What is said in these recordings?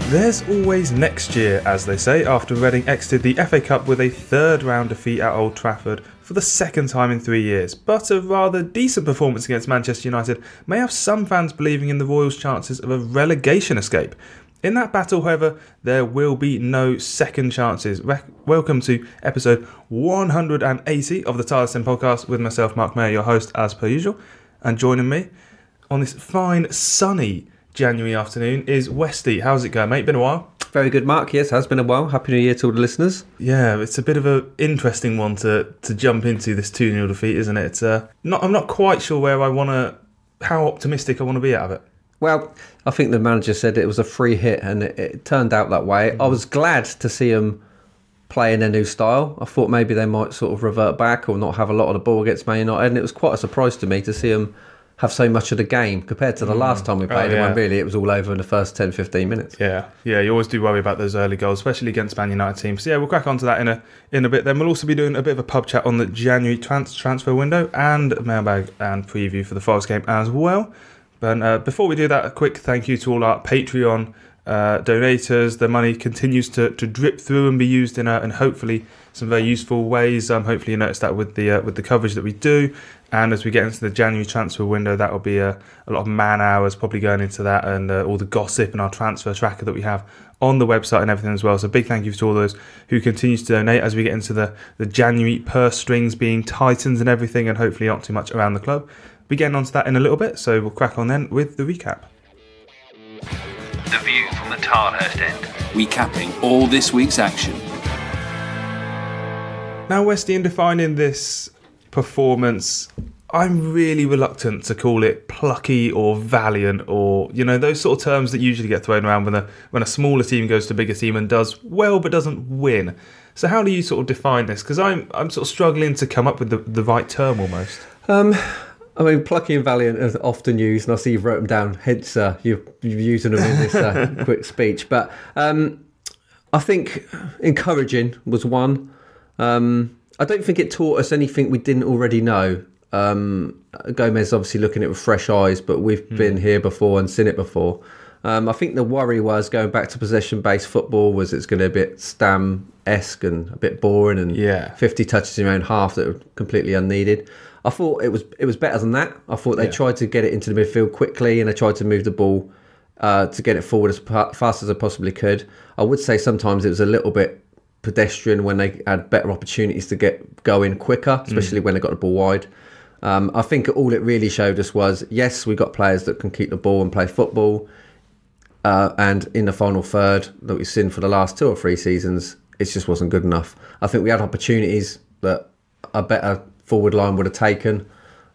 There's always next year, as they say, after Reading exited the FA Cup with a third-round defeat at Old Trafford for the second time in 3 years. But a rather decent performance against Manchester United may have some fans believing in the Royals' chances of a relegation escape. In that battle, however, there will be no second chances. Welcome to episode 180 of the Tilehurst End podcast with myself, Marc, your host, as per usual. And joining me on this fine, sunny January afternoon is Westy. How's it going, mate? Been a while? Very good, Mark. Yes, has been a while. Happy New Year to all the listeners. Yeah, it's a bit of an interesting one to jump into, this 2-0 defeat, isn't it? I'm not quite sure how optimistic I want to be out of it. Well, I think the manager said it was a free hit, and it turned out that way. I was glad to see them play in their new style. I thought maybe they might sort of revert back or not have a lot of the ball against Man United, and it was quite a surprise to me to see them have so much of the game compared to the last time we played them, when really it was all over in the first 10-15 minutes. Yeah, you always do worry about those early goals, especially against Man United teams. So yeah, we'll crack on to that in a bit. Then we'll also be doing a bit of a pub chat on the January transfer window and mailbag and preview for the Forest game as well. But before we do that, a quick thank you to all our Patreon donators. The money continues to drip through and be used in hopefully some very useful ways. Hopefully you noticed that with the coverage that we do. And as we get into the January transfer window, that will be a lot of man hours probably going into that, and all the gossip and our transfer tracker that we have on the website and everything as well. So big thank you to all those who continue to donate as we get into the January purse strings being tightened and everything, and hopefully not too much around the club. We're getting onto that in a little bit, so we'll crack on then with the recap. The view from the Tilehurst End, recapping all this week's action. Now, Westy, in defining this performance, I'm really reluctant to call it plucky or valiant, or those sort of terms that usually get thrown around when a smaller team goes to a bigger team and does well but doesn't win. So how do you sort of define this? Because I'm sort of struggling to come up with the right term almost. I mean, plucky and valiant are often used, and I see you've wrote them down, hence you've used them in this quick speech. But I think encouraging was one. I don't think it taught us anything we didn't already know. Gomes obviously looking at it with fresh eyes, but we've been here before and seen it before. I think the worry was going back to possession-based football, was it's going to be a bit Stam-esque and a bit boring, and 50 touches in your own half that were completely unneeded. I thought it was better than that. I thought they tried to get it into the midfield quickly, and they tried to move the ball to get it forward as fast as they possibly could. I would say sometimes it was a little bit pedestrian when they had better opportunities to get going quicker, especially when they got the ball wide. I think all it really showed us was, yes, we got players that can keep the ball and play football, and in the final third that we've seen for the last 2 or 3 seasons, it just wasn't good enough. I think we had opportunities that a better forward line would have taken.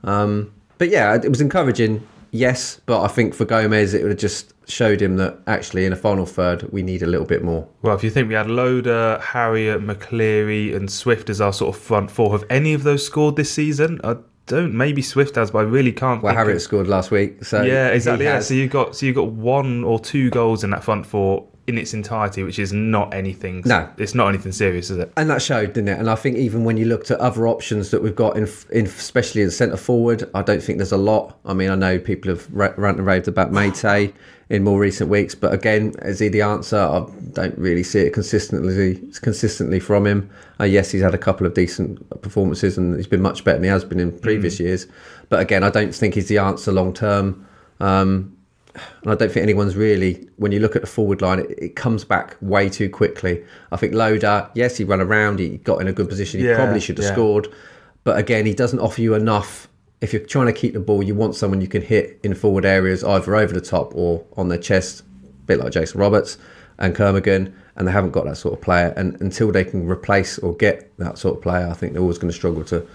But yeah, it was encouraging, yes, but I think for Gomes it would have just showed him that actually in a final third we need a little bit more. Well, if you think we had Loader, Harriott, McCleary and Swift as our sort of front four, have any of those scored this season? Maybe Swift has, but I really can't. Well, Harriott scored last week, so yeah, exactly. Yeah. So you got 1 or 2 goals in that front four in its entirety, which is not anything. No, it's not anything serious, is it? And that showed, didn't it? And I think even when you looked at other options that we've got in especially in centre forward, I don't think there's a lot. I mean, I know people have ranted and raved about Mayte in more recent weeks, but again, is he the answer? I don't really see it consistently from him. Yes, he's had a couple of decent performances and he's been much better than he has been in previous years. But again, I don't think he's the answer long term. And I don't think anyone's really, when you look at the forward line, it comes back way too quickly. I think Loader, yes, he ran around, he got in a good position, he probably should have scored. But again, he doesn't offer you enough. If you're trying to keep the ball, you want someone you can hit in forward areas, either over the top or on their chest, a bit like Jason Roberts and Kermigan, and they haven't got that sort of player. And until they can replace or get that sort of player, I think they're always going to struggle to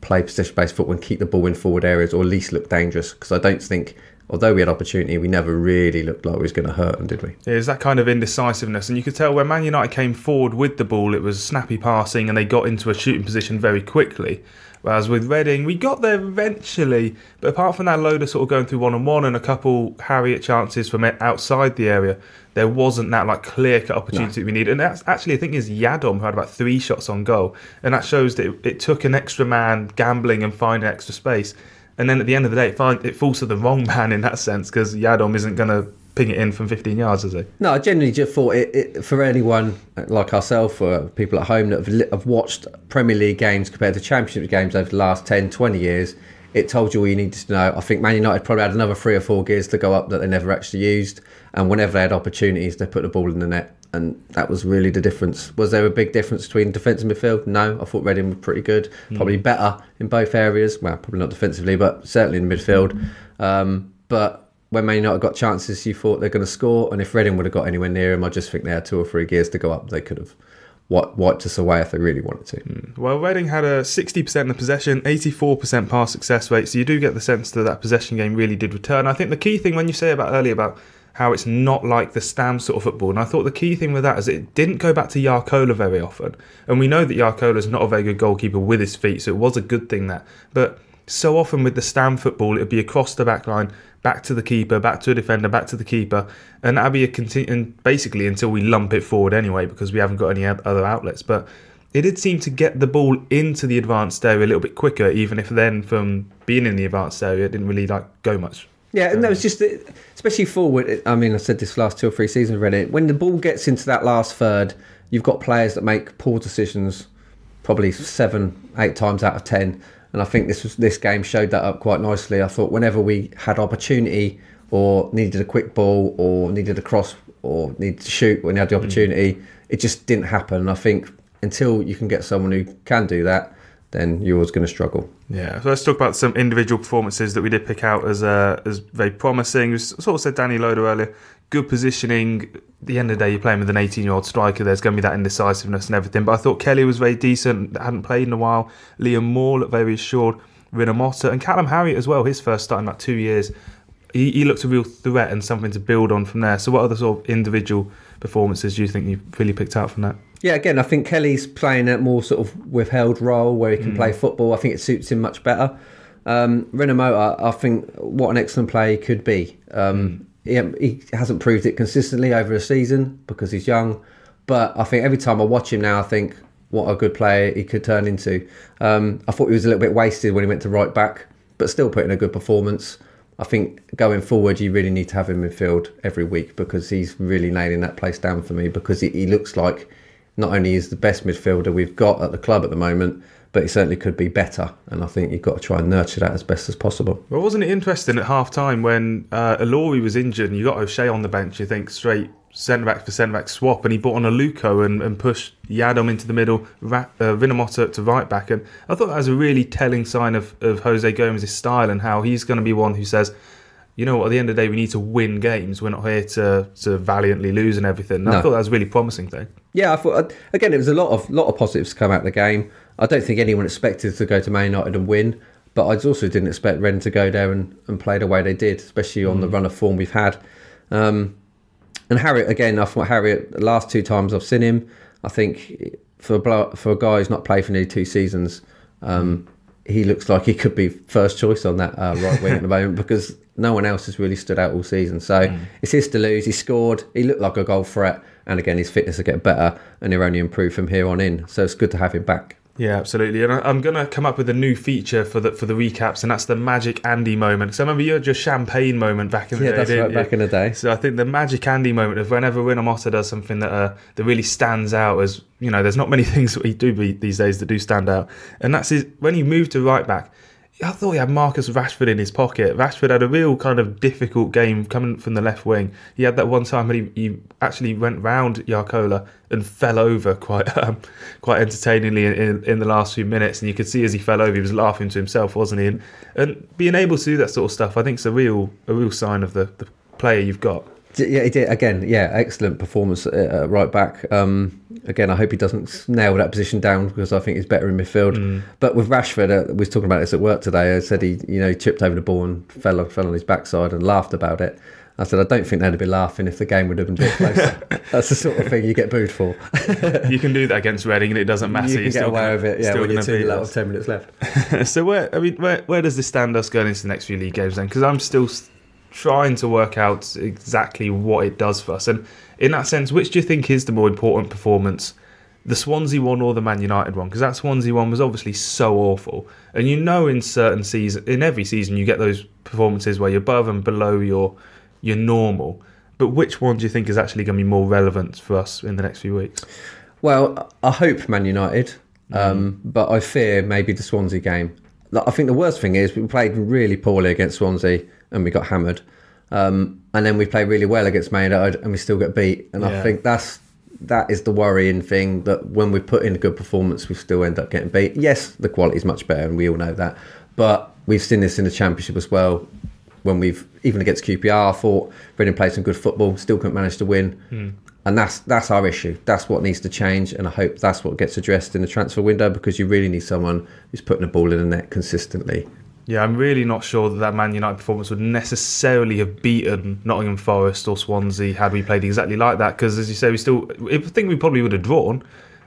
play possession-based football and keep the ball in forward areas, or at least look dangerous. Because I don't think, although we had opportunity, we never really looked like we was going to hurt them, did we? Yeah, it's that kind of indecisiveness. And you could tell when Man United came forward with the ball, it was snappy passing and they got into a shooting position very quickly. Whereas with Reading, we got there eventually. But apart from that Loader sort of going through one-on-one and a couple Harriott chances from outside the area, there wasn't that like clear-cut opportunity that we needed. And that's actually, I think, is Yadom, who had about 3 shots on goal. And that shows that it took an extra man gambling and finding extra space. And then at the end of the day, it falls to the wrong man in that sense, because Yadom isn't going to ping it in from 15 yards, has he? No, I genuinely just thought it for anyone like ourselves or people at home that have watched Premier League games compared to Championship games over the last 10, 20 years, it told you all you needed to know. I think Man United probably had another 3 or 4 gears to go up that they never actually used. And whenever they had opportunities, they put the ball in the net. And that was really the difference. Was there a big difference between defence and midfield? No, I thought Reading were pretty good. Probably better in both areas. Well, probably not defensively, but certainly in midfield. But when Man United got chances, you thought they're going to score. And if Reading would have got anywhere near them, I just think they had 2 or 3 gears to go up. They could have wiped us away if they really wanted to. Well, Reading had a 60% of possession, 84% pass success rate, so you do get the sense that possession game really did return. I think the key thing when you say about earlier about how it's not like the Stam sort of football, and I thought the key thing with that is it didn't go back to Yarkola very often, and we know that Yarkola's not a very good goalkeeper with his feet, so it was a good thing that, but so often with the Stam football, it'd be across the back line, back to the keeper, back to a defender, back to the keeper, and that'd be and basically until we lump it forward anyway, because we haven't got any other outlets. But it did seem to get the ball into the advanced area a little bit quicker, even if then from being in the advanced area, it didn't really go much. Yeah, and that was just, especially forward. I mean, I said this last 2 or 3 seasons already. When the ball gets into that last third, you've got players that make poor decisions, probably 7, 8 times out of 10. And I think this game showed that up quite nicely. I thought whenever we had opportunity or needed a quick ball or needed a cross or needed to shoot when you had the opportunity, it just didn't happen. And I think until you can get someone who can do that, then you're always going to struggle. Yeah, so let's talk about some individual performances that we did pick out as very promising. We sort of said Danny Loader earlier, good positioning. At the end of the day, you're playing with an 18-year-old striker. There's going to be that indecisiveness and everything. But I thought Kelly was very decent. Hadn't played in a while. Liam Moore looked very assured. Rinamotta and Callum Harriott as well. His first start in about 2 years. He looked a real threat and something to build on from there. So what other sort of individual performances do you think you've really picked out from that? Yeah, again, I think Kelly's playing a more sort of withheld role where he can play football. I think it suits him much better. Rinamotta, I think what an excellent player he could be. He hasn't proved it consistently over a season because he's young. But I think every time I watch him now, I think what a good player he could turn into. I thought he was a little bit wasted when he went to right back, but still put in a good performance. I think going forward, you really need to have him in midfield every week because he's really nailing that place down for me because he looks like not only is the best midfielder we've got at the club at the moment, but he certainly could be better. And I think you've got to try and nurture that as best as possible. Well, wasn't it interesting at half-time when Ilori was injured and you got O'Shea on the bench, you think straight centre-back for centre-back swap, and he brought on a Luco and pushed Yadom into the middle, Rinamotta to right-back. And I thought that was a really telling sign of Jose Gomes' style and how he's going to be one who says, you know what, at the end of the day, we need to win games. We're not here to valiantly lose and everything. And I thought that was a really promising thing. Yeah, I thought, again, it was a lot of positives to come out of the game. I don't think anyone expected to go to Man United and win, but I also didn't expect Ren to go there and play the way they did, especially on the run of form we've had. And Harriott, again, I thought Harriott, the last 2 times I've seen him, I think for a guy who's not played for nearly 2 seasons, he looks like he could be first choice on that right wing at the moment because no one else has really stood out all season. So it's his to lose. He scored. He looked like a goal threat. And again, his fitness will get better and he'll only improve from here on in. So it's good to have him back. Yeah, absolutely. And I'm going to come up with a new feature for the recaps, and that's the Magic Andy moment. Because I remember you had your champagne moment back in the day. Yeah, that's right, back in the day. So I think the Magic Andy moment of whenever Rinamotta does something that really stands out as, you know, there's not many things that he do these days that do stand out. And that's when he moved to right back. I thought he had Marcus Rashford in his pocket. Rashford had a real kind of difficult game coming from the left wing. He had that one time when he actually went round Yarkola and fell over quite entertainingly in the last few minutes. And you could see as he fell over, he was laughing to himself, wasn't he? And being able to do that sort of stuff, I think is a real sign of the player you've got. Yeah, he did. Again, yeah, excellent performance at right back. Again, I hope he doesn't nail that position down because I think he's better in midfield. But with Rashford, we was talking about this at work today. I said he tripped over the ball and fell on his backside and laughed about it. I said, I don't think they'd be laughing if the game would have been a bit closer. That's the sort of thing you get booed for. You can do that against Reading and it doesn't matter. You can get away with it, yeah, when you're 2 out of 10 minutes left. So where does this stand us going into the next few league games then? Because I'm still trying to work out exactly what it does for us. And in that sense, which do you think is the more important performance? The Swansea one or the Man United one? Because that Swansea one was obviously so awful. And you know in certain seasons, in every season, you get those performances where you're above and below your normal. But which one do you think is actually going to be more relevant for us in the next few weeks? Well, I hope Man United, but I fear maybe the Swansea game. I think the worst thing is we played really poorly against Swansea and we got hammered. And then we played really well against Man United and we still get beat. And I think that is the worrying thing, that when we put in a good performance, we still end up getting beat. Yes, the quality is much better and we all know that. But we've seen this in the Championship as well. When we've, even against QPR, I thought Reading played some good football, still couldn't manage to win. And that's our issue. That's what needs to change. And I hope that's what gets addressed in the transfer window, because you really need someone who's putting the ball in the net consistently. Yeah, I'm really not sure that Man United performance would necessarily have beaten Nottingham Forest or Swansea had we played exactly like that. Because, as you say, I think we probably would have drawn,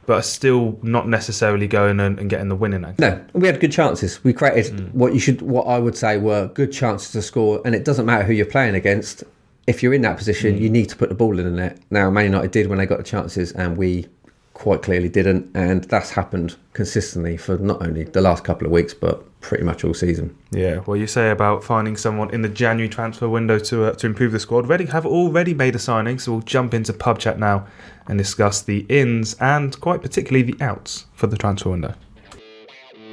but still not necessarily going and getting the winning. No, we had good chances. We created what I would say were good chances to score, and it doesn't matter who you're playing against. If you're in that position, you need to put the ball in the net. Now, Man United did when they got the chances, and we quite clearly didn't, and that's happened consistently for not only the last couple of weeks, but pretty much all season. Yeah, well, you say about finding someone in the January transfer window to improve the squad. Reading have already made a signing, so we'll jump into Pubchat now and discuss the ins and quite particularly the outs for the transfer window.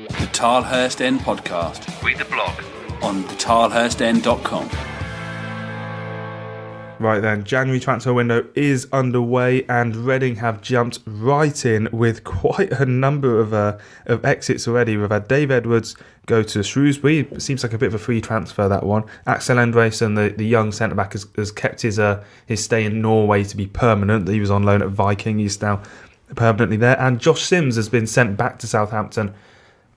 The Tilehurst End podcast. Read the blog on thetilehurstend.com. Right then, January transfer window is underway and Reading have jumped right in with quite a number of exits already. We've had Dave Edwards go to Shrewsbury. It seems like a bit of a free transfer, that one. Axel Andresen, the young centre-back, has kept his stay in Norway to be permanent. He was on loan at Viking. He's now permanently there. And Josh Sims has been sent back to Southampton,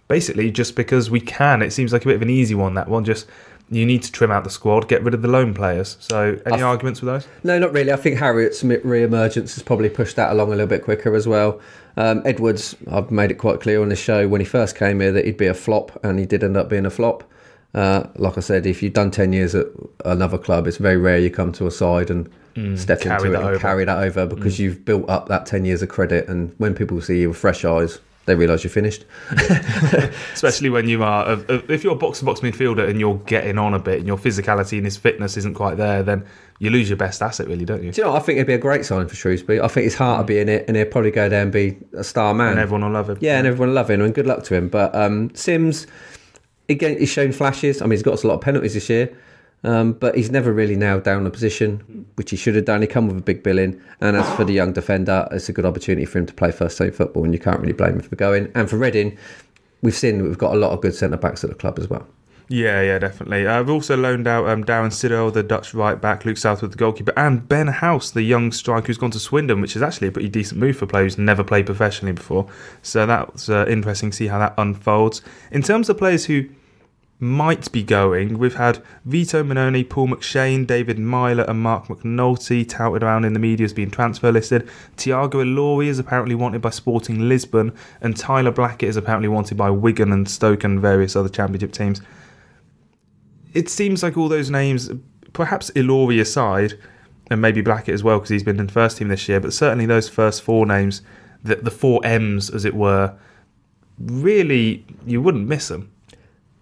basically just because we can. It seems like a bit of an easy one, that one. Just you need to trim out the squad, get rid of the loan players. So, any arguments with those? No, not really. I think Harriet's re-emergence has probably pushed that along a little bit quicker as well. Edwards, I've made it quite clear on the show when he first came here that he'd be a flop, and he did end up being a flop. Like I said, if you've done 10 years at another club, it's very rare you come to a side and step into it and carry that over, because you've built up that 10 years of credit, and when people see you with fresh eyes, they realise you're finished. Especially when you are, if you're a box-to-box midfielder and you're getting on a bit and your physicality and his fitness isn't quite there, then you lose your best asset, really, don't you? Do you know what? I think it'd be a great sign for Shrewsbury. I think his heart will be in it, and he'll probably go there and be a star man. And everyone will love him. Yeah, and everyone will love him, and good luck to him. But Sims, again, he's shown flashes. I mean, he's got a lot of penalties this year. But he's never really nailed down a position, which he should have done. He come with a big bill in. And as for the young defender, it's a good opportunity for him to play first-team football, and you can't really blame him for going. And for Reading, we've seen we've got a lot of good centre-backs at the club as well. Yeah, definitely. I've also loaned out Darren Siddell, the Dutch right-back, Luke Southwood, the goalkeeper, and Ben House, the young striker who's gone to Swindon, which is actually a pretty decent move for a player who's never played professionally before. So that's interesting to see how that unfolds. In terms of players who might be going, we've had Vito Manoni, Paul McShane, David Myler and Mark McNulty touted around in the media as being transfer listed. Tiago Ilori is apparently wanted by Sporting Lisbon, and Tyler Blackett is apparently wanted by Wigan and Stoke and various other Championship teams. It seems like all those names, perhaps Ilori aside, and maybe Blackett as well because he's been in the first team this year, but certainly those first four names, the four M's as it were, really you wouldn't miss them.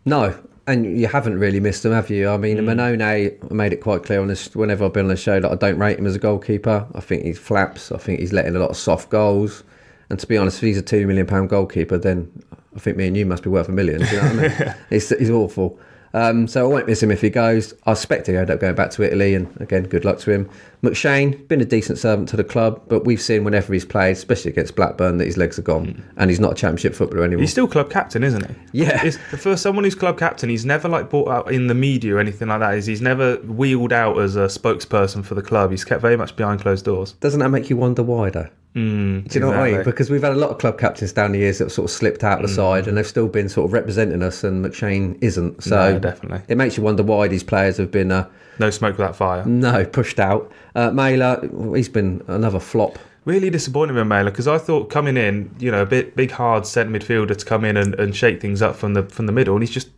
No, and you haven't really missed him, have you? I mean, Manone, I made it quite clear on this whenever I've been on the show that I don't rate him as a goalkeeper. I think he flaps. I think he's letting a lot of soft goals. And to be honest, if he's a £2 million goalkeeper, then I think me and you must be worth $1 million. Do you know what I mean? He's awful. So I won't miss him if he goes. I expect he'll end up going back to Italy, and again, good luck to him. McShane, been a decent servant to the club, but we've seen whenever he's played, especially against Blackburn, that his legs are gone, and he's not a Championship footballer anymore. He's still club captain, isn't he? Yeah. For someone who's club captain, he's never brought out in the media or anything like that. He's never wheeled out as a spokesperson for the club. He's kept very much behind closed doors. Doesn't that make you wonder why, though? Do you know what I mean? Because we've had a lot of club captains down the years that have sort of slipped out the side, and they've still been sort of representing us, and McShane isn't. So no, definitely, it makes you wonder why these players have been no smoke without fire. No, pushed out. Mailer, he's been another flop. Really disappointed with Mailer, because I thought coming in, a big hard centre midfielder to come in and shake things up from the middle, and he's just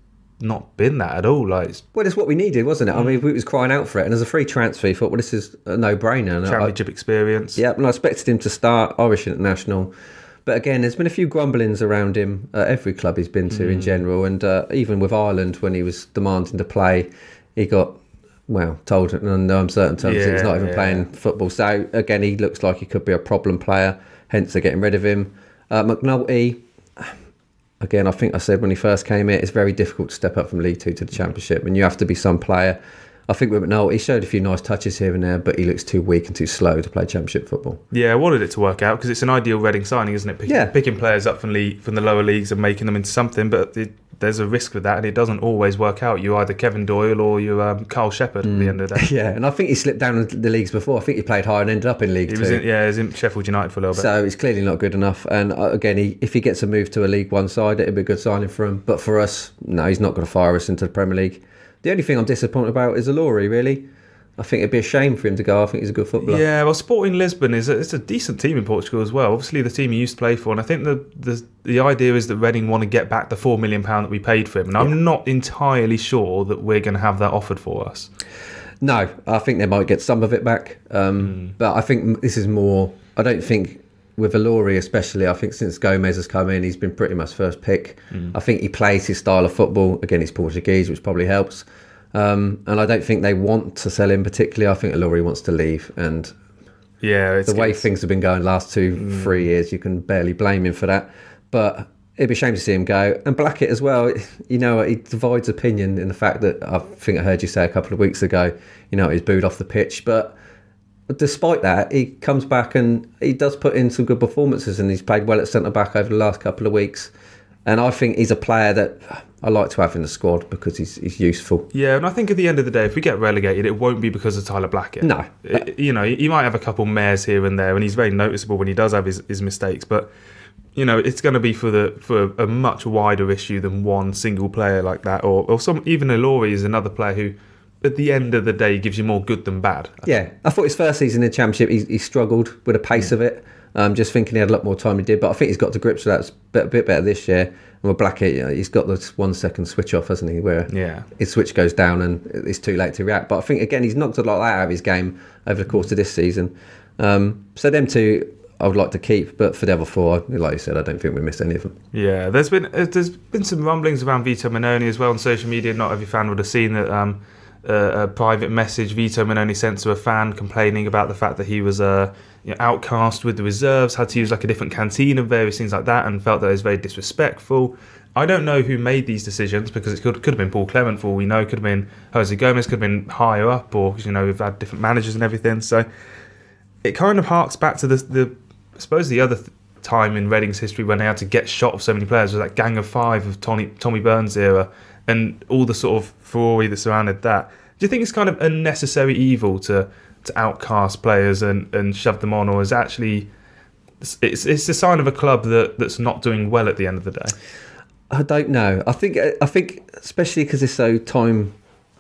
not been that at all. Well, it's what we needed, wasn't it? I mean, we was crying out for it, and as a free transfer, you thought, well, this is a no-brainer. Championship experience. Yeah, and I expected him to start Irish International. But again, there's been a few grumblings around him at every club he's been to in general, and even with Ireland, when he was demanding to play, he got told in no uncertain terms that he's not even playing football. So again, he looks like he could be a problem player. Hence, they're getting rid of him. McNulty, again, I think I said when he first came in, it's very difficult to step up from League Two to the Championship, and you have to be some player. I think with McNulty, he showed a few nice touches here and there, but he looks too weak and too slow to play Championship football. Yeah, I wanted it to work out because it's an ideal Reading signing, isn't it? Picking players up from the lower leagues and making them into something, but there's a risk with that, and it doesn't always work out. You're either Kevin Doyle or you're Carl Shepherd at the end of the day. Yeah, and I think he slipped down in the leagues before. I think he played high and ended up in League Two. He was in Sheffield United for a little bit. So he's clearly not good enough. And again, if he gets a move to a League One side, it'd be a good signing for him. But for us, no, he's not going to fire us into the Premier League. The only thing I'm disappointed about is Ilori, really. I think it'd be a shame for him to go. I think he's a good footballer. Yeah, well, Sporting Lisbon it's a decent team in Portugal as well. Obviously, the team he used to play for, and I think the idea is that Reading want to get back the £4 million that we paid for him, and I'm not entirely sure that we're going to have that offered for us. No, I think they might get some of it back, but I think this is more. I don't think with Ilori especially. I think since Gomes has come in, he's been pretty much first pick. I think he plays his style of football. Again, he's Portuguese, which probably helps. And I don't think they want to sell him particularly. I think Ilori wants to leave, and the way things have been going the last 2-3 years, you can barely blame him for that. But it'd be a shame to see him go. And Blackett as well, he divides opinion in the fact that I think I heard you say a couple of weeks ago, he's booed off the pitch. But despite that, he comes back and he does put in some good performances, and he's played well at centre-back over the last couple of weeks. And I think he's a player that I like to have in the squad because he's useful. Yeah, and I think at the end of the day, if we get relegated, it won't be because of Tyler Blackett. No. He might have a couple mares here and there, and he's very noticeable when he does have his mistakes. But, it's going to be for a much wider issue than one single player like that. Or even Ilori is another player who, at the end of the day, gives you more good than bad. I thought his first season in the Championship, he struggled with the pace of it. Just thinking he had a lot more time than he did, but I think he's got to grips with that. It's a bit better this year. And with Blackett, he's got this 1 second switch off, hasn't he? Where his switch goes down and it's too late to react. But I think again, he's knocked a lot out of his game over the course of this season. So them two, I would like to keep, but for the other four, like you said, I don't think we missed any of them. Yeah, there's been some rumblings around Vito Mannone as well on social media. Not every fan would have seen that. A private message Vito Mannone sent to a fan complaining about the fact that he was outcast with the reserves, had to use like a different canteen and various things like that, and felt that it was very disrespectful. I don't know who made these decisions because it could have been Paul Clement for all we know, could have been Jose Gomes, could have been higher up, or we've had different managers and everything. So it kind of harks back to I suppose the other time in Reading's history when they had to get shot of so many players was that Gang of Five of Tommy Burns era. And all the sort of furore that surrounded that. Do you think it's kind of a necessary evil to outcast players and shove them on, or is actually it's a sign of a club that's not doing well at the end of the day? I don't know. I think especially because it's so time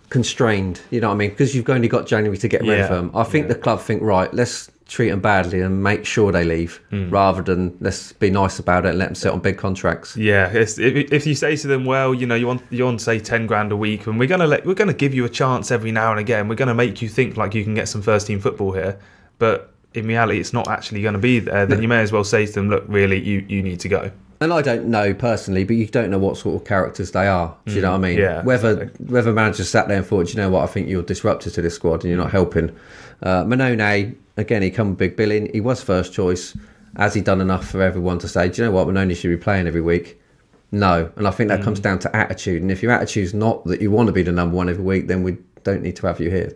constrained. You know what I mean? Because you've only got January to get rid of them. I think the club think, right, let's treat them badly and make sure they leave, rather than let's be nice about it and let them sit on big contracts. Yeah, if you say to them, well, you want say $10,000 a week, and we're gonna give you a chance every now and again. We're gonna make you think like you can get some first team football here, but in reality, it's not actually going to be there. Then you may as well say to them, look, really, you need to go. And I don't know personally, but you don't know what sort of characters they are. Do you know what I mean? Yeah. Whether managers sat there and thought, you know what, I think you're disruptive to this squad and you're not helping. Mannone, again, he come with big billing. He was first choice. Has he done enough for everyone to say, do you know what, Mannone should be playing every week? No. And I think that comes down to attitude. And if your attitude's not that you want to be the number one every week, then we don't need to have you here.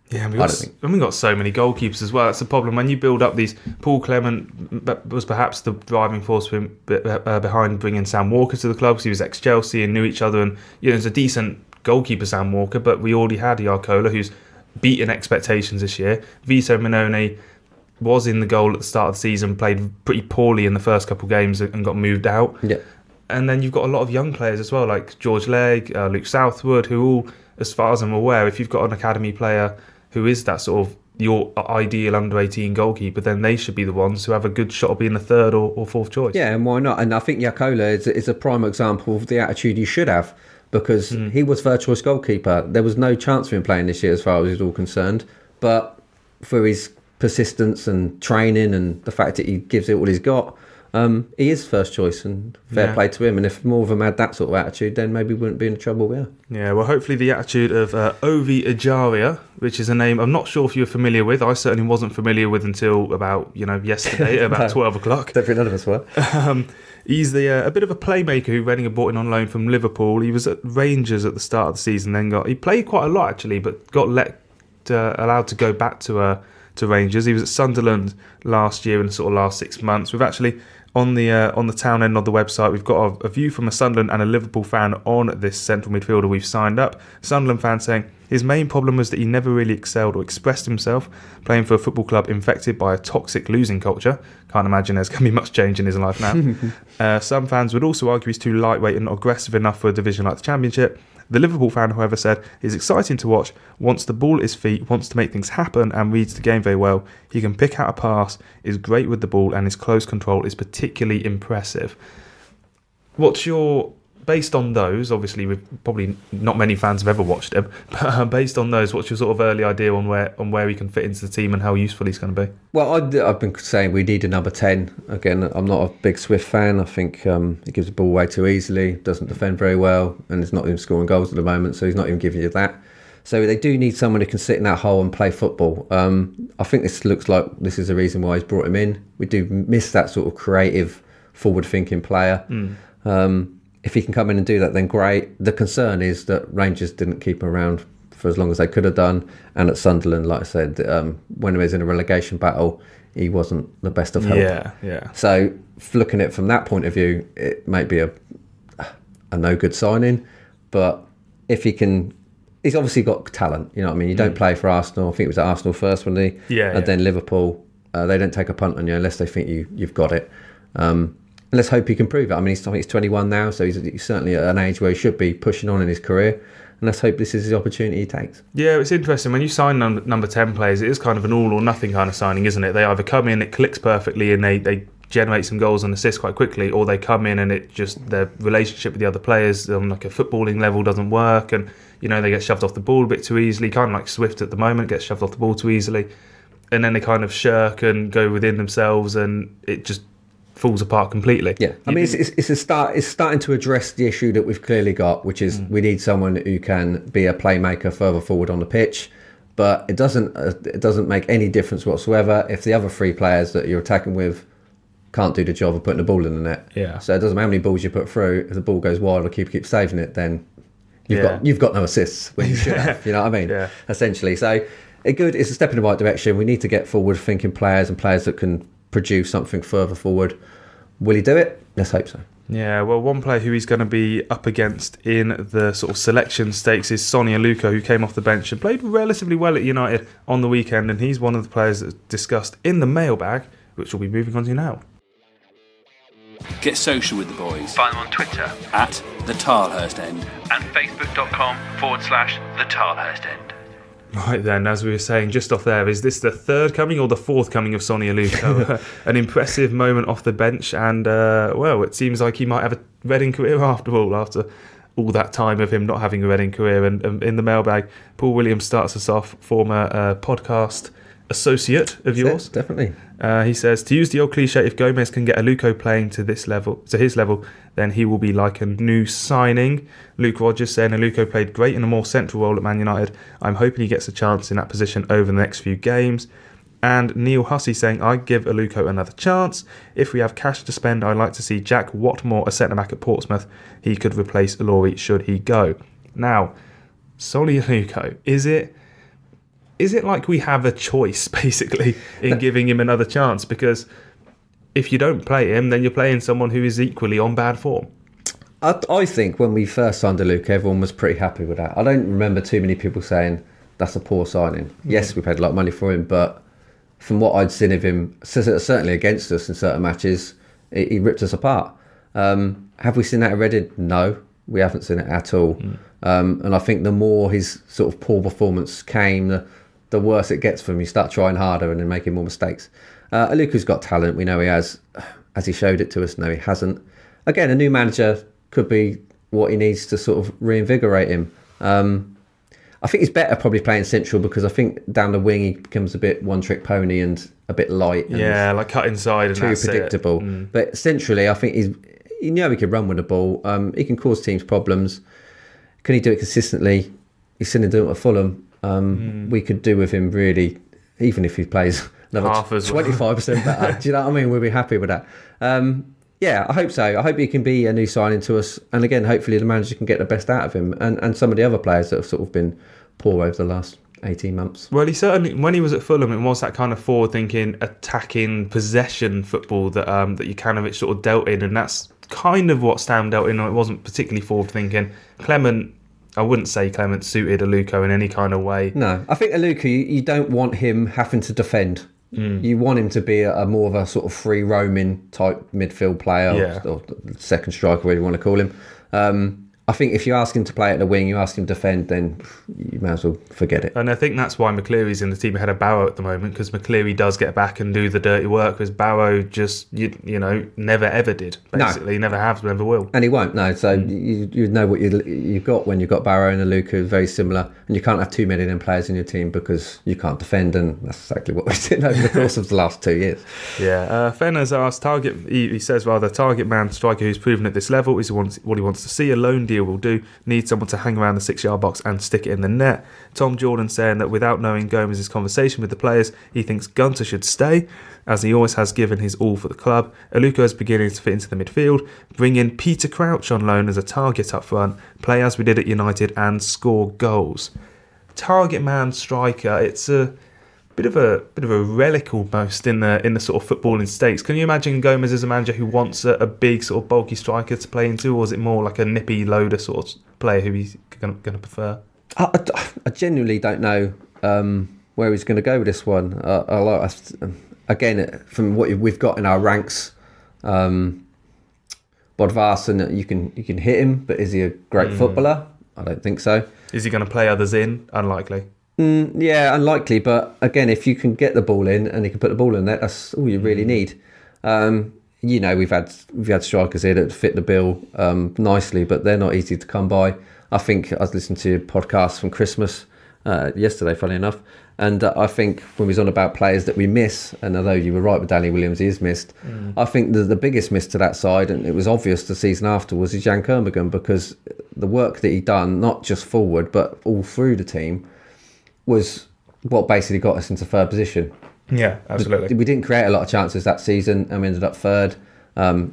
Yeah, we've got so many goalkeepers as well. That's the problem. When you build up these... Paul Clement was perhaps the driving force behind bringing Sam Walker to the club, because he was ex-Chelsea and knew each other. And there's a decent goalkeeper, Sam Walker, but we already had Yarcola, who's beaten expectations this year. Vito Mannone was in the goal at the start of the season, played pretty poorly in the first couple of games and got moved out. Yeah. And then you've got a lot of young players as well, like George Legg, Luke Southwood, who all, as far as I'm aware, if you've got an academy player who is that sort of your ideal under-18 goalkeeper, then they should be the ones who have a good shot of being the third or fourth choice. Yeah, and why not? And I think Yarcola is a prime example of the attitude you should have, because he was third choice goalkeeper. There was no chance for him playing this year as far as he's all concerned. But for his persistence and training and the fact that he gives it what he's got, he is first choice, and fair play to him. And if more of them had that sort of attitude, then maybe we wouldn't be in the trouble we are. Yeah, well, hopefully the attitude of Ovi Ejaria, which is a name I'm not sure if you're familiar with. I certainly wasn't familiar with until about yesterday, at about 12 o'clock. Don't think none of us were. He's a bit of a playmaker who Reading had brought in on loan from Liverpool. He was at Rangers at the start of the season, he played quite a lot actually, but got allowed to go back to Rangers. He was at Sunderland last year in the sort of last 6 months. We've actually on the town end of the website, we've got a view from a Sunderland and a Liverpool fan on this central midfielder we've signed up. Sunderland fan saying his main problem was that he never really excelled or expressed himself, playing for a football club infected by a toxic losing culture. Can't imagine there's going to be much change in his life now. Some fans would also argue he's too lightweight and not aggressive enough for a division like the Championship. The Liverpool fan, however, said he's exciting to watch, wants the ball at his feet, wants to make things happen and reads the game very well. He can pick out a pass, is great with the ball, and his close control is particularly impressive. Based on those, obviously probably not many fans have ever watched him, but based on those, what's your sort of early idea on where he can fit into the team and how useful he's going to be? Well, I've been saying we need a number 10. Again, I'm not a big Swift fan. I think he gives the ball away too easily, doesn't defend very well, and he's not even scoring goals at the moment, so he's not even giving you that. So they do need someone who can sit in that hole and play football. I think this looks like this is the reason why he's brought him in. We do miss that sort of creative, forward-thinking player. If he can come in and do that, then great. The concern is that Rangers didn't keep him around for as long as they could have done. And at Sunderland, like I said, when he was in a relegation battle, he wasn't the best of help. Yeah. So looking at it from that point of view, it may be a no good signing. But if he can, he's obviously got talent. You know what I mean? You don't play for Arsenal. I think it was at Arsenal first, wasn't he? And then Liverpool. They don't take a punt on you unless they think you've got it. Let's hope he can prove it. I mean, I think he's 21 now, so he's certainly at an age where he should be pushing on in his career. And let's hope this is the opportunity he takes. Yeah, it's interesting. When you sign number 10 players, it is kind of an all or nothing kind of signing, isn't it? They either come in, it clicks perfectly, and they generate some goals and assists quite quickly, or they come in and it just their relationship with the other players on like a footballing level doesn't work, and they get shoved off the ball a bit too easily, kind of like Swift at the moment, gets shoved off the ball too easily, and then they kind of shirk and go within themselves, and it just falls apart completely. Yeah, I mean, it's a start. It's starting to address the issue that we've clearly got, which is we need someone who can be a playmaker further forward on the pitch. But it doesn't make any difference whatsoever if the other three players that you're attacking with can't do the job of putting the ball in the net. Yeah. So it doesn't matter how many balls you put through. If the ball goes wide or keeper keeps saving it, then you've got no assists when you should have. You know what I mean? Yeah. Essentially. So it's a step in the right direction. We need to get forward-thinking players and players that can produce something further forward. Will he do it? Let's hope so. Yeah, well, one player who he's going to be up against in the sort of selection stakes is Sonny Aluko, who came off the bench and played relatively well at United on the weekend, and he's one of the players that's discussed in the mailbag, which we'll be moving on to now. Get social with the boys. Find them on Twitter at the Tilehurst End and facebook.com/the Tilehurst End. Right then, as we were saying just off there, is this the third coming or the fourth coming of Sonny Aluko? An impressive moment off the bench, and it seems like he might have a Reading career after all that time of him not having a Reading career. And in the mailbag, Paul Williams starts us off, former podcast associate of yours. Definitely. He says, to use the old cliche, if Gomes can get Aluko playing to his level, then he will be like a new signing. Luke Rogers saying Aluko played great in a more central role at Man United. I'm hoping he gets a chance in that position over the next few games. And Neil Hussey saying, I'd give Aluko another chance. If we have cash to spend, I'd like to see Jack Watmore, a centre-back at Portsmouth. He could replace Laurie should he go. Now, Sonny Aluko, is it like we have a choice, basically, in giving him another chance? Because if you don't play him, then you're playing someone who is equally on bad form. I think when we first signed Aluko, everyone was pretty happy with that. I don't remember too many people saying that's a poor signing. Yes, we paid a lot of money for him, but from what I'd seen of him, certainly against us in certain matches, he ripped us apart. Have we seen that at Reading? No, we haven't seen it at all. And I think the more his sort of poor performance came, the worse it gets for him. You start trying harder and then making more mistakes. Aluko's got talent. We know he has. Has he showed it to us? No, he hasn't. Again, a new manager could be what he needs to sort of reinvigorate him. I think he's better probably playing central because I think down the wing he becomes a bit one-trick pony and a bit light. And like cut inside and too predictable. But centrally, I think he can run with the ball. He can cause teams problems. Can he do it consistently? He's seen him do it at Fulham. We could do with him really, even if he plays another 25% better. Do you know what I mean? We'll be happy with that. I hope so. I hope he can be a new signing to us. And again, hopefully the manager can get the best out of him and some of the other players that have sort of been poor over the last 18 months. Well, he certainly, when he was at Fulham, it was that kind of forward-thinking, attacking, possession football that Jukanovic sort of dealt in, and that's kind of what Stam dealt in. It wasn't particularly forward-thinking. I wouldn't say Clement suited Aluko in any kind of way. No, I think Aluko, you don't want him having to defend. You want him to be a more of a sort of free roaming type midfield player or second striker, whatever you want to call him. I think if you ask him to play at the wing, you ask him to defend, then you may as well forget it. And I think that's why McCleary's in the team ahead of Barrow at the moment, because McCleary does get back and do the dirty work, whereas Barrow just, never ever did, basically. Never has, never will. And he won't, no. So you know what you've got when you've got Barrow and Aluko, very similar. And you can't have too many of them players in your team because you can't defend, and that's exactly what we've seen over the course of the last 2 years. Fenn has asked, he says, target man striker who's proven at this level is what he wants to see. A loan deal will do. Need someone to hang around the 6-yard box and stick it in the net. Tom Jordan saying that without knowing Gomes' conversation with the players, he thinks Gunter should stay, as he always has given his all for the club. Aluko is beginning to fit into the midfield. Bring in Peter Crouch on loan as a target up front. Play as we did at United and score goals. Target man striker. It's a bit of a relic almost in the sort of footballing stakes. Can you imagine Gomes as a manager who wants a big sort of bulky striker to play into, or is it more like a nippy loader sort of player who he's going to prefer? I genuinely don't know where he's going to go with this one. Again, from what we've got in our ranks, Bodvarsson, you can hit him, but is he a great footballer? I don't think so. Is he going to play others in? Unlikely. Yeah, unlikely. But again, if you can get the ball in and he can put the ball in there, that's all you really need. We've had strikers here that fit the bill nicely, but they're not easy to come by. I think I was listening to a podcast from Christmas yesterday, funny enough, and I think when we was on about players that we miss, and although you were right with Danny Williams, he is missed. I think the biggest miss to that side, and it was obvious the season after, was Jan Kermorgan, because the work that he'd done, not just forward but all through the team, was what basically got us into third position. Yeah, absolutely. We didn't create a lot of chances that season and we ended up third.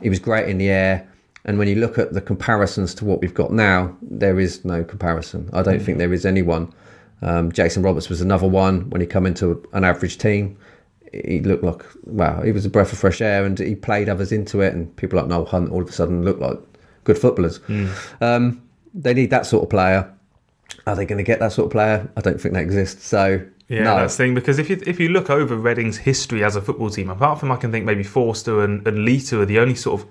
He was great in the air, and when you look at the comparisons to what we've got now, there is no comparison. I don't think there is anyone. Jason Roberts was another one. When he come into an average team, he looked like, he was a breath of fresh air, and he played others into it, and people like Noel Hunt all of a sudden look like good footballers. They need that sort of player. Are they going to get that sort of player? I don't think that exists. So yeah, no. That's the thing, because if you look over Reading's history as a football team, apart from I can think maybe Forster and Lita are the only sort of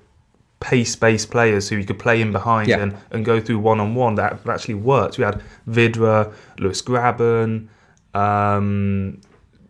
pace-based players who you could play in behind and go through one-on-one that actually worked. We had Vidra, Lewis Graben,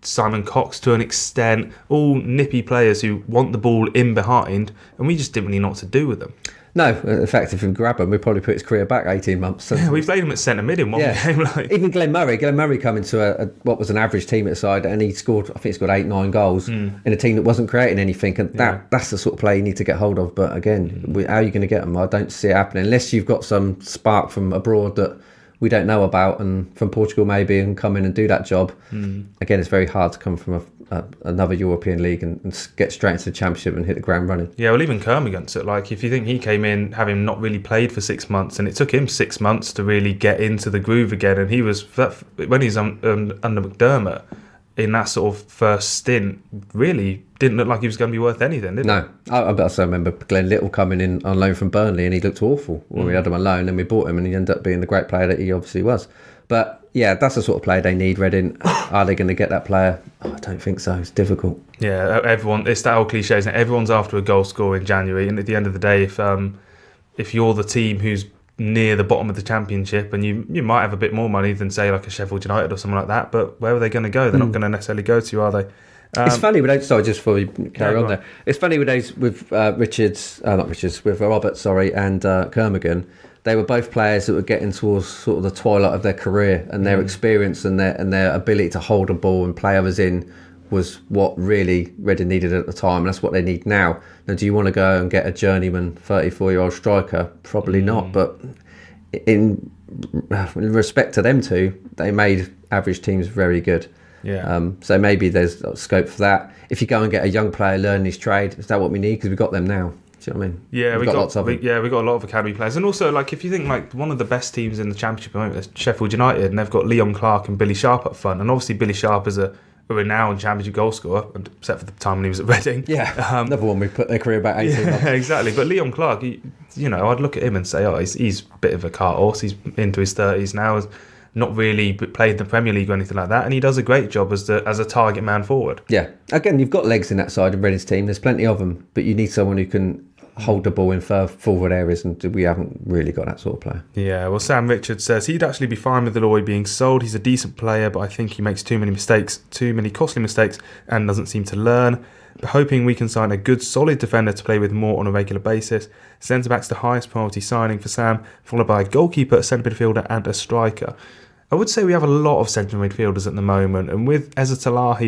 Simon Cox to an extent, all nippy players who want the ball in behind, and we just didn't really know what to do with them. No, in fact, if we grab him, we'd probably put his career back 18 months. So. Yeah, we played him at centre mid in one game. Even Glenn Murray come into what was an average team at the side, and he scored 8-9 goals in a team that wasn't creating anything, and that's the sort of play you need to get hold of. But again, how are you going to get them? I don't see it happening unless you've got some spark from abroad that we don't know about, and from Portugal maybe, and come in and do that job. Again, it's very hard to come from another European league and get straight into the Championship and hit the ground running. Yeah, well, even Kermorgan, so if you think he came in having not really played for 6 months, and it took him 6 months to really get into the groove again, and he was, when he's under McDermott, in that sort of first stint, really didn't look like he was going to be worth anything, did he? No. I also remember Glenn Little coming in on loan from Burnley, and he looked awful when we had him on loan, and we bought him, and he ended up being the great player that he obviously was. But yeah, that's the sort of player they need, Reading. Are they going to get that player? I don't think so. It's difficult. Yeah, it's that old cliche, isn't it? Everyone's after a goal scorer in January, and at the end of the day, if you're the team who's near the bottom of the Championship, and you might have a bit more money than, say, like a Sheffield United or something like that, but where are they going to go? They're not going to necessarily go to, are they? It's funny with those. Sorry, just before we carry on go there. It's funny with those with with Robert, and Kermigan. They were both players that were getting towards sort of the twilight of their career, and their experience and their ability to hold a ball and play others in was what really Reading needed at the time, and that's what they need now. Now, do you want to go and get a journeyman 34-year-old striker? Probably not, but in respect to them two, they made average teams very good. Yeah. So maybe there's scope for that. If you go and get a young player learning his trade, is that what we need? Because we've got them now. Do you know what I mean? Yeah, we've got lots of them. We got a lot of academy players, and also like if you think like one of the best teams in the Championship at the moment is Sheffield United, and they've got Leon Clark and Billy Sharp up front, and obviously Billy Sharp is a renowned Championship goal scorer, except for the time when he was at Reading. Yeah, another one we put their career about 18 months. Exactly. But Leon Clark, I'd look at him and say, oh, he's a bit of a cart horse. He's into his 30s now, has not really played in the Premier League or anything like that, and he does a great job as a target man forward. Yeah. Again, you've got legs in that side of Reading's team. There's plenty of them, but you need someone who can hold the ball in forward areas, and we haven't really got that sort of player. Yeah, well, Sam Richards says he'd actually be fine with Eloy being sold. He's a decent player, but I think he makes too many costly mistakes, and doesn't seem to learn. But hoping we can sign a good, solid defender to play with more on a regular basis. Centre-back's the highest priority signing for Sam, followed by a goalkeeper, a centre midfielder, and a striker. I would say we have a lot of centre midfielders at the moment, and with Eza Talahi,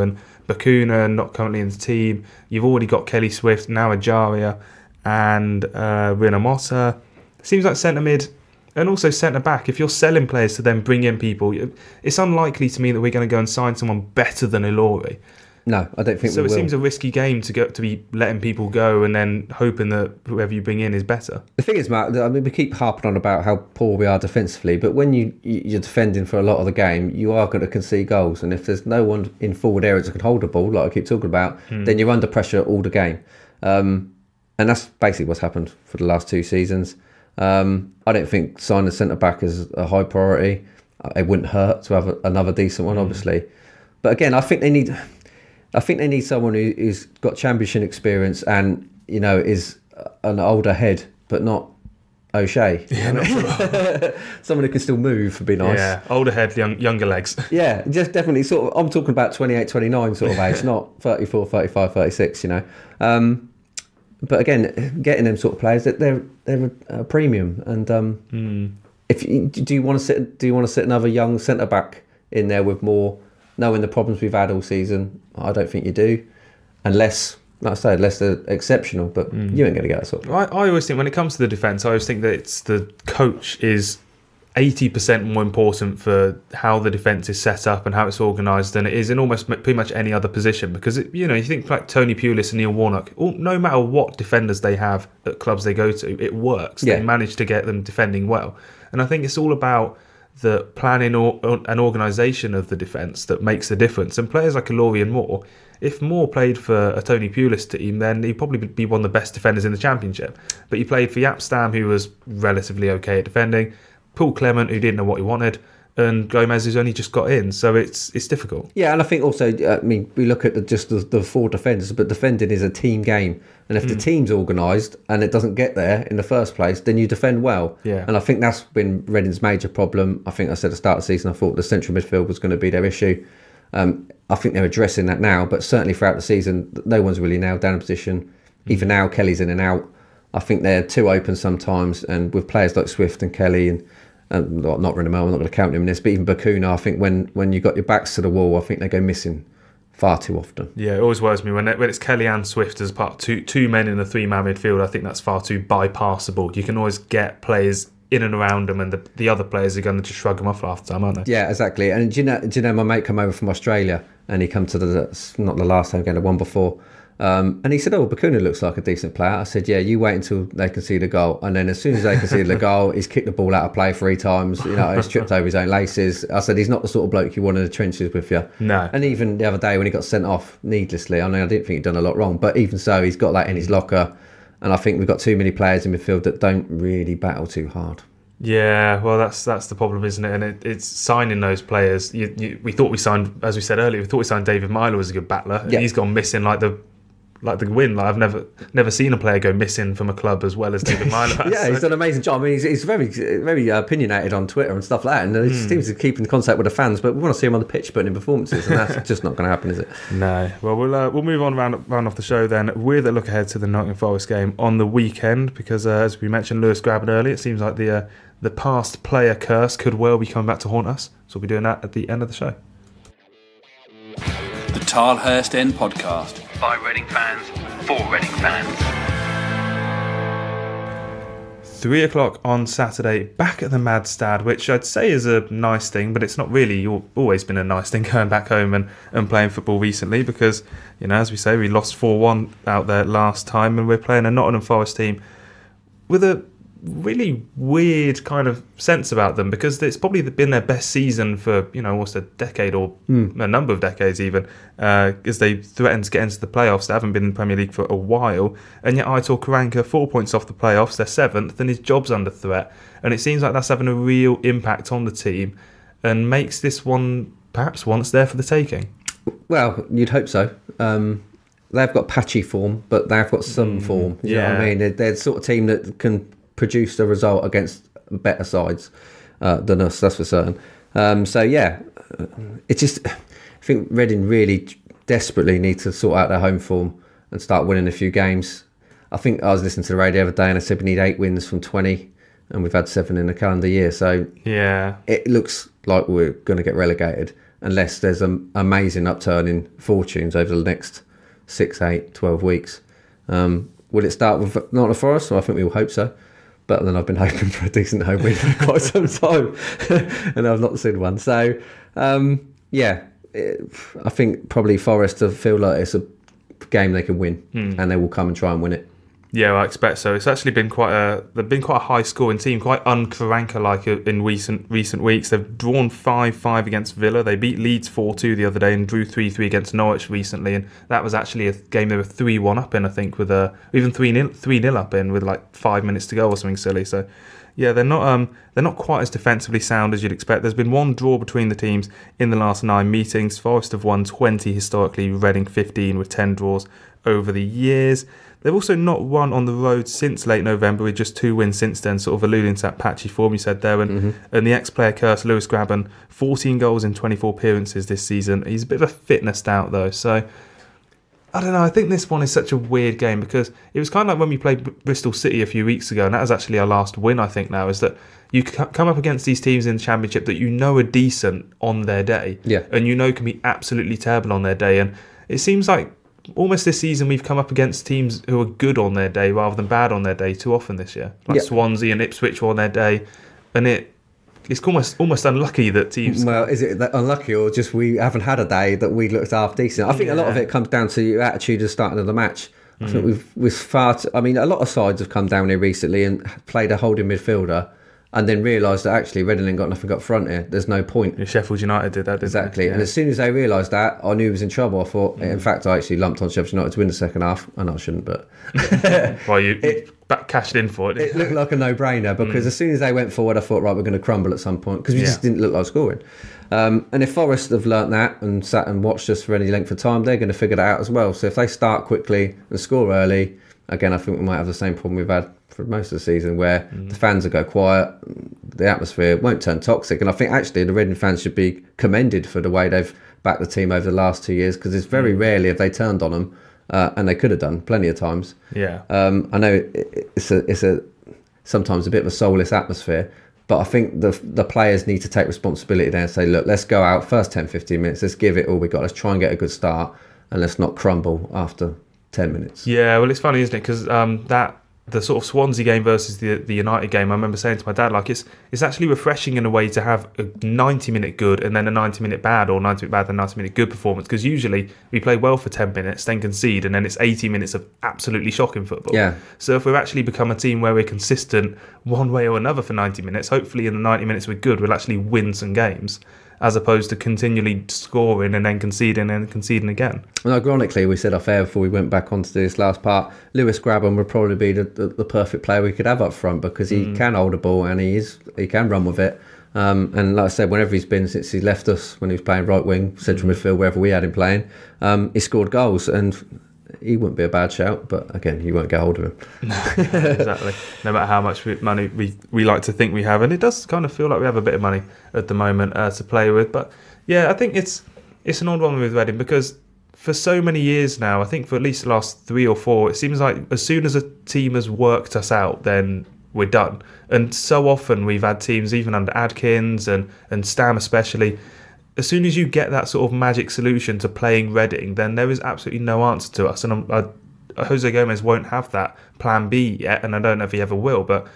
and Bakuna not currently in the team, you've already got Kelly Swift, now Ajaria, and Rina Motta. Seems like centre mid and also centre back. If you're selling players to then bring in people, it's unlikely to me that we're going to go and sign someone better than Ilori. No, I don't think so. We will. Seems a risky game to be letting people go and then hoping that whoever you bring in is better. The thing is, Matt, I mean, we keep harping on about how poor we are defensively, but when you're defending for a lot of the game, you are going to concede goals, and if there's no one in forward areas that can hold the ball, like I keep talking about, then you're under pressure all the game, and that's basically what's happened for the last 2 seasons. I don't think signing a centre back is a high priority. It wouldn't hurt to have another decent one, obviously, but again, I think they need someone who's got championship experience and, is an older head, but not O'Shea. Yeah, not sure. Someone who can still move would be nice. Yeah, older head, younger legs. Yeah, just definitely sort of, I'm talking about 28, 29 sort of age, not 34, 35, 36, But again, getting them sort of players, they're a premium. And do you want to sit another young centre back in there with more, knowing the problems we've had all season? I don't think you do, unless they're exceptional. But you ain't going to get that sort of. I always think when it comes to the defence, I always think that it's the coach is 80% more important for how the defence is set up and how it's organised than it is in almost pretty much any other position. Because you think like Tony Pulis and Neil Warnock, no matter what defenders they have at clubs they go to, it works. Yeah. They manage to get them defending well, and I think it's all about the planning and organisation of the defence that makes the difference. And players like Ilori and Moore, if Moore played for a Tony Pulis team, then he'd probably be one of the best defenders in the Championship. But he played for Jaap Stam, who was relatively okay at defending, Paul Clement, who didn't know what he wanted, and Gomez, who's only just got in. So it's difficult. Yeah, and I think also, we look at the 4 defenders, but defending is a team game. And if the team's organised and it doesn't get there in the first place, then you defend well. Yeah. And I think that's been Reading's major problem. I think I said at the start of the season, I thought the central midfield was going to be their issue. I think they're addressing that now, but certainly throughout the season, no one's really nailed down a position. Even now, Kelly's in and out. I think they're too open sometimes, and with players like Swift and Kelly and not Renamo, I'm not going to count him in this, but even Bakuna, I think when you've got your backs to the wall, I think they go missing far too often. Yeah, it always worries me when it's Kelly and Swift as part two men in a 3-man midfield. I think that's far too bypassable. You can always get players in and around them, and the other players are going to just shrug them off half the time, aren't they? Yeah, exactly. And do you know my mate come over from Australia, and he come to not the last time game, the one before. And he said, Bakuna looks like a decent player. I said, yeah, you wait until they can see the goal. And then as soon as they can see the goal, he's kicked the ball out of play 3 times. He's tripped over his own laces. I said, he's not the sort of bloke you want in the trenches with you. No. And even the other day when he got sent off needlessly, I didn't think he'd done a lot wrong. But even so, he's got that in his locker. And I think we've got too many players in midfield that don't really battle too hard. Yeah, well, that's the problem, isn't it? And it's signing those players. We thought we signed, as we said earlier, David Milo as a good battler. And he's gone missing like the like the win. Like I've never seen a player go missing from a club as well as David Milo. Yeah, he's done an amazing job. I mean, he's very opinionated on Twitter and stuff like that, and he seems to keep in contact with the fans. But we want to see him on the pitch putting in performances, and that's just not going to happen, is it? No. Well, we'll move on round off the show then with a look ahead to the Nottingham Forest game on the weekend, because as we mentioned Lewis Grabban earlier, it seems like the past player curse could well be coming back to haunt us. So we'll be doing that at the end of the show. The Tilehurst End podcast. By Reading fans, for Reading fans. 3 o'clock on Saturday, back at the Madstad, which I'd say is a nice thing, but it's not really always been a nice thing going back home and playing football recently, because, you know, as we say, we lost 4-1 out there last time, and we're playing a Nottingham Forest team with a really weird kind of sense about them, because it's probably been their best season for, you know, almost a decade or a number of decades even, as they threatened to get into the playoffs. They haven't been in the Premier League for a while, and yet Aitor Karanka 4 points off the playoffs, they're 7th, and his job's under threat, and it seems like that's having a real impact on the team and makes this one perhaps once there for the taking. Well, you'd hope so. They've got patchy form, but they've got some form. You know what I mean? They're the sort of team that can produce a result against better sides than us, that's for certain. It's just, I think Reading really desperately need to sort out their home form and start winning a few games. I think I was listening to the radio the other day and I said we need 8 wins from 20, and we've had 7 in the calendar year. So yeah, it looks like we're going to get relegated unless there's an amazing upturn in fortunes over the next 6, 8, 12 weeks. Will it start with Nottingham Forest? Well, I think we will hope so. But then I've been hoping for a decent home win for quite some time, and I've not seen one. So, I think probably Forest feel like it's a game they can win, and they will come and try and win it. Yeah, well, I expect so. It's actually been they've been quite a high-scoring team, quite un-Karanka-like in recent weeks. They've drawn 5-5 against Villa. They beat Leeds 4-2 the other day and drew 3-3 against Norwich recently. And that was actually a game they were 3-1 up in, I think, with even 3-0 up in with like 5 minutes to go or something silly. So, yeah, they're not quite as defensively sound as you'd expect. There's been one draw between the teams in the last 9 meetings. Forest have won 20 historically, Reading 15 with 10 draws over the years. They've also not won on the road since late November, with just 2 wins since then, sort of alluding to that patchy form you said there. And the ex-player curse, Lewis Grabban, 14 goals in 24 appearances this season. He's a bit of a fitness doubt, though. So, I don't know. I think this one is such a weird game, because it was kind of like when we played Bristol City a few weeks ago, and that was actually our last win, I think, now, is that you come up against these teams in the Championship that you know are decent on their day, and you know can be absolutely terrible on their day. And it seems like almost this season we've come up against teams who are good on their day rather than bad on their day too often this year. Like Swansea and Ipswich were on their day, and it's almost unlucky that teams... Well, is it that unlucky, or just we haven't had a day that we looked half decent? I think a lot of it comes down to your attitude at the start of the match. I think we've a lot of sides have come down here recently and played a holding midfielder and then realised that actually Reading ain't got nothing up front here. There's no point. Yeah, Sheffield United did that, didn't exactly. They? And as soon as they realised that, I knew he was in trouble. I thought, in fact, I actually lumped on Sheffield United to win the second half. I know I shouldn't, but... Well, you cashed in for it. It looked like a no-brainer, because as soon as they went forward, I thought, right, we're going to crumble at some point, because we just didn't look like scoring. And if Forest have learnt that and sat and watched us for any length of time, they're going to figure that out as well. So if they start quickly and score early, again, I think we might have the same problem we've had for most of the season, where the fans will go quiet, the atmosphere won't turn toxic. And I think actually the Reading fans should be commended for the way they've backed the team over the last 2 years, because it's very rarely have they turned on them, and they could have done plenty of times. I know it's a sometimes a bit of a soulless atmosphere, but I think the players need to take responsibility there and say, look, let's go out first 10-15 minutes, let's give it all we got, let's try and get a good start, and let's not crumble after 10 minutes. Yeah, well, it's funny, isn't it? Because the sort of Swansea game versus the United game, I remember saying to my dad, like, it's actually refreshing in a way to have a 90-minute good and then a 90-minute bad, or 90-minute bad and 90-minute good performance, because usually we play well for 10 minutes, then concede, and then it's 80 minutes of absolutely shocking football. Yeah. So if we've actually become a team where we're consistent one way or another for 90 minutes, hopefully in the 90 minutes we're good, we'll actually win some games, as opposed to continually scoring and then conceding and conceding again. And ironically, we said off air before we went back onto this last part, Lewis Grabban would probably be the perfect player we could have up front, because he can hold a ball and he can run with it. And like I said, whenever he's been since he left us, when he was playing right wing, central midfield, wherever we had him playing, he scored goals. And he wouldn't be a bad shout, but again, you won't get hold of him. No, exactly. No matter how much money we like to think we have, and it does kind of feel like we have a bit of money at the moment to play with. But yeah, I think it's an odd one with Reading because for so many years now, I think for at least the last 3 or 4, it seems like as soon as a team has worked us out, then we're done. And so often we've had teams, even under Adkins and Stam especially, as soon as you get that sort of magic solution to playing Reading, then there is absolutely no answer to us. And Jose Gomes won't have that plan B yet, and I don't know if he ever will, but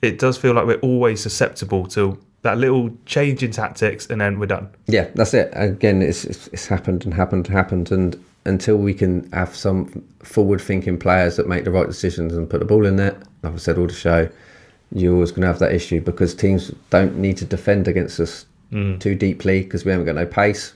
it does feel like we're always susceptible to that little change in tactics, and then we're done. Yeah, that's it. Again, it's happened, and until we can have some forward-thinking players that make the right decisions and put the ball in there, like I said all the show, you're always going to have that issue because teams don't need to defend against us too deeply because we haven't got no pace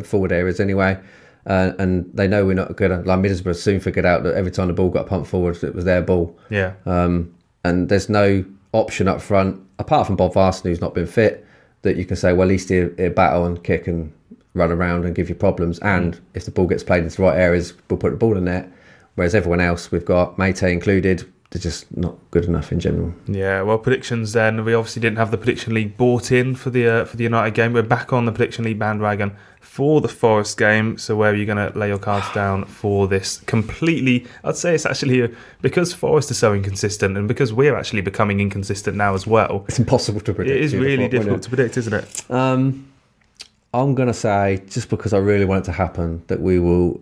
forward areas anyway, and they know we're not going to, like Middlesbrough soon figured out that every time the ball got pumped forward it was their ball. And there's no option up front apart from Bob Varson, who's not been fit, that you can say, well, at least he'll battle and kick and run around and give you problems, and if the ball gets played into the right areas, we'll put the ball in there. Whereas everyone else, we've got Mate included, they're just not good enough in general. Yeah, well, predictions then. We obviously didn't have the Prediction League bought in for the United game. We're back on the Prediction League bandwagon for the Forest game. So where are you going to lay your cards down for this? Completely, I'd say it's actually because Forest are so inconsistent and because we're actually becoming inconsistent now as well. It's impossible to predict. It is really difficult to predict, isn't it? I'm going to say, just because I really want it to happen, that we will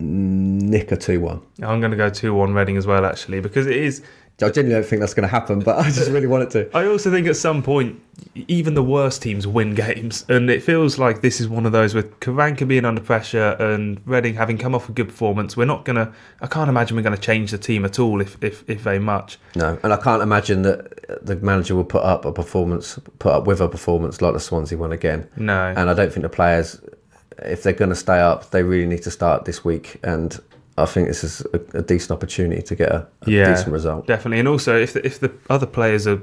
nick a 2-1. I'm going to go 2-1 Reading as well, actually, because it is... I genuinely don't think that's going to happen, but I just really want it to. I also think at some point, even the worst teams win games, and it feels like this is one of those with Karanka being under pressure and Reading having come off a good performance. We're not going to... I can't imagine we're going to change the team at all, if very much. No, and I can't imagine that the manager will put up with a performance like the Swansea one again. No. And I don't think the players, if they're going to stay up, they really need to start this week, and I think this is a decent opportunity to get a decent result. Definitely. And also, if the other players in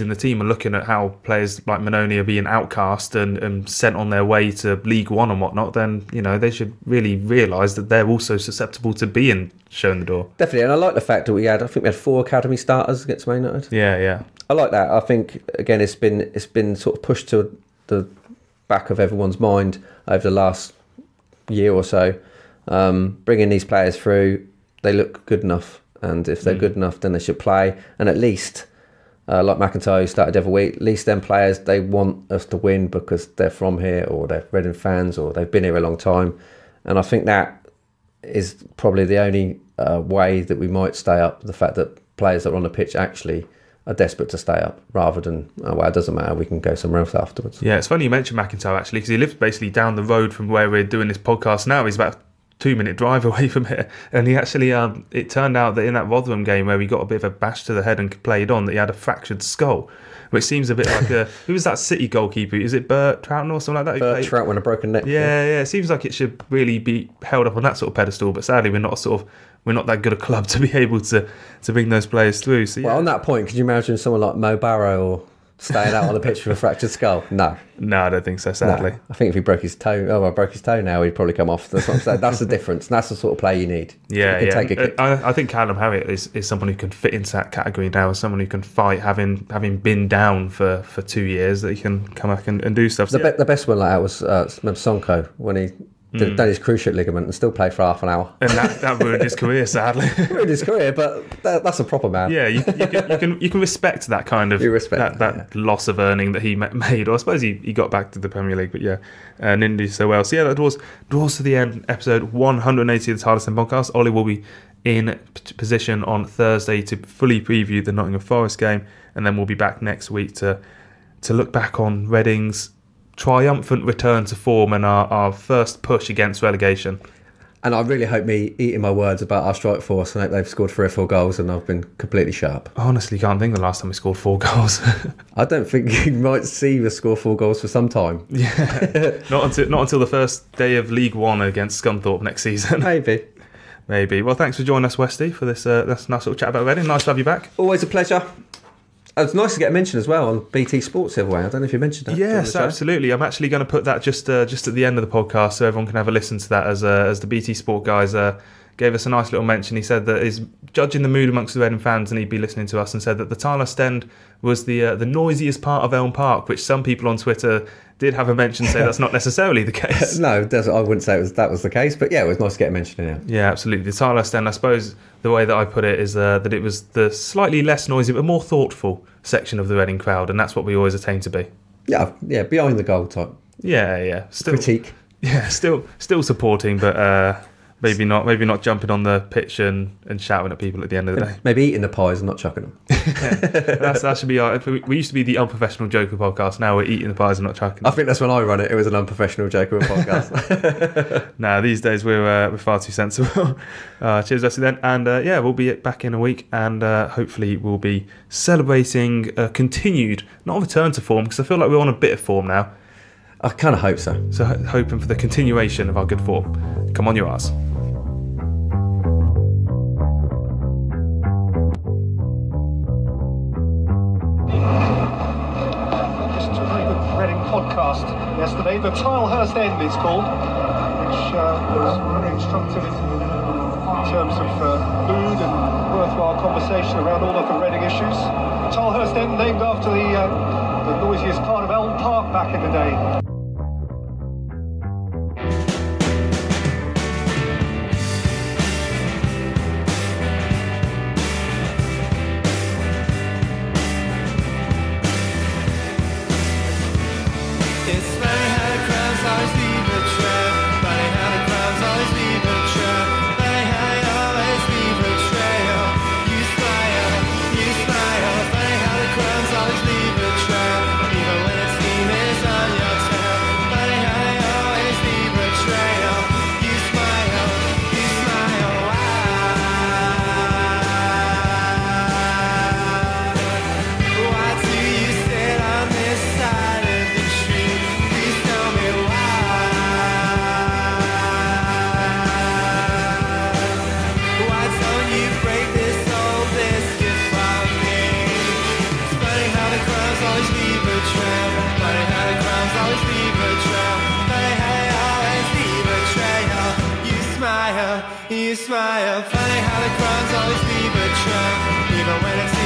the team are looking at how players like Manoni are being outcast and sent on their way to League One and whatnot, then they should really realise that they're also susceptible to being shown the door. Definitely. And I like the fact that we had 4 academy starters against Man United. Yeah. I like that. I think again it's been sort of pushed to the back of everyone's mind over the last year or so. Bringing these players through, they look good enough, and if they're good enough, then they should play. And at least, like McIntyre, who started every week, at least them players, they want us to win because they're from here, or they're Reading fans, or they've been here a long time. And I think that is probably the only way that we might stay up. The fact that players that are on the pitch actually are desperate to stay up, rather than, it doesn't matter, we can go somewhere else afterwards. Yeah, it's funny you mentioned McIntyre, actually, because he lives basically down the road from where we're doing this podcast now. He's about 2-minute drive away from here, and he actually it turned out that in that Rotherham game where we got a bit of a bash to the head and played on, that he had a fractured skull, which seems a bit like who was that City goalkeeper? Is it Bert Troughton or something like that? Bert Troughton with a broken neck. Yeah, it seems like it should really be held up on that sort of pedestal, but sadly we're not that good a club to be able to bring those players through. So, yeah. Well, on that point, could you imagine someone like Mo Barrow or staying out on the pitch with a fractured skull? No, I don't think so, sadly. No. I think if he broke his toe, broke his toe now, he'd probably come off. That's what I'm saying. That's the difference. And that's the sort of player you need. Yeah. I think Callum Harriott is someone who can fit into that category now, as someone who can fight, having been down for 2 years, that he can come back and do stuff. The best one like that was Sonko, when he done his cruciate ligament and still played for half an hour. And that ruined his career, sadly. Ruined his career, but that's a proper man. Yeah, you can respect that kind of that loss of earning that he made. Or I suppose he got back to the Premier League, but and didn't do so well. So that draws to the end, episode 180 of the Tilehurst End podcast. Ollie will be in position on Thursday to fully preview the Nottingham Forest game, and then we'll be back next week to look back on Reading's triumphant return to form and our first push against relegation. And I really hope me eating my words about our strike force, and hope they've scored 3 or 4 goals and I've been completely sharp. I honestly can't think the last time we scored 4 goals. I don't think you might see us score 4 goals for some time. Yeah, not until the first day of League One against Scunthorpe next season. Maybe. Well, thanks for joining us, Westy, for this nice little chat about Reading. Nice to have you back. Always a pleasure. It's nice to get a mention as well on BT Sports the other way. I don't know if you mentioned that. Yes, absolutely. I'm actually going to put that just at the end of the podcast, so everyone can have a listen to that as the BT Sport guys gave us a nice little mention. He said that he's judging the mood amongst the Reading fans and he'd be listening to us, and said that the Tilehurst End was the noisiest part of Elm Park, which some people on Twitter did have a mention say that's not necessarily the case. No, I wouldn't say that was the case, but yeah, it was nice to get a mention in it. Yeah, absolutely. The Tilehurst End, I suppose the way that I put it is that it was the slightly less noisy but more thoughtful section of the Reading crowd, and that's what we always attain to be. Yeah, behind the goal type. Yeah. Still, critique. Yeah, still supporting, but maybe not jumping on the pitch and shouting at people at the end of the day. Maybe eating the pies and not chucking them. That should be our. We used to be the Unprofessional Joker podcast. Now we're eating the pies and not chucking them. I think that's when I run it. It was an Unprofessional Joker podcast. Nah, these days we're far too sensible. Cheers, Westy, then, and we'll be back in a week, and hopefully we'll be celebrating a continued, not a return to form, because I feel like we're on a bit of form now. I kind of hope so. So hoping for the continuation of our good form. Come on, your arse. Just a very good Reading podcast yesterday. The Tilehurst End it's called, which was very instructive in terms of mood and worthwhile conversation around all of the Reading issues. Tilehurst End named after the noisiest part of Elm Park back in the day. You smile, funny how the crimes always leave a trail, even when it's